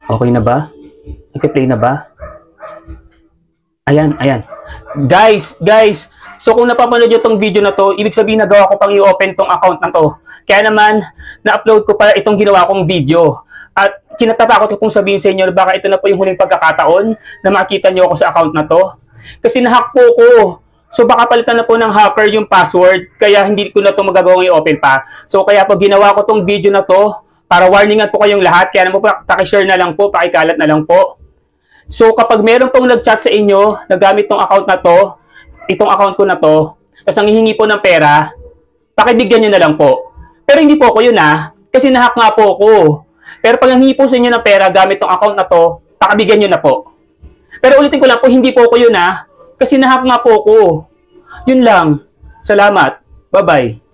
Okay na ba? Nag-play na ba? Ayan, ayan. Guys, so kung napapanood nyo tong video na to, ibig sabihin nagawa ko pang i-open tong account na to. Kaya naman, na-upload ko pala itong ginawa kong video. At kinatatakot ko kung sabihin sa inyo, baka ito na po yung huling pagkakataon na makita nyo ako sa account na to. Kasi nahack po ko. So baka palitan na po ng hacker yung password, kaya hindi ko na to magagawang i-open pa. So kaya po ginawa ko tong video na to, para warningan po kayong lahat. Kaya naman po, pakishare na lang po, pakikalat na lang po. So, kapag meron pong nag-chat sa inyo, nagamit tong account na to, itong account ko na to, tapos nanghihingi po ng pera, pakibigyan nyo na lang po. Pero hindi po ako yun kasi nahack nga po ako. Pero pag nanghihingi po sa inyo ng pera gamit tong account na to, pakibigyan nyo na po. Pero ulitin ko lang po, hindi po ako yun kasi nahack nga po ako. Yun lang. Salamat. Bye-bye.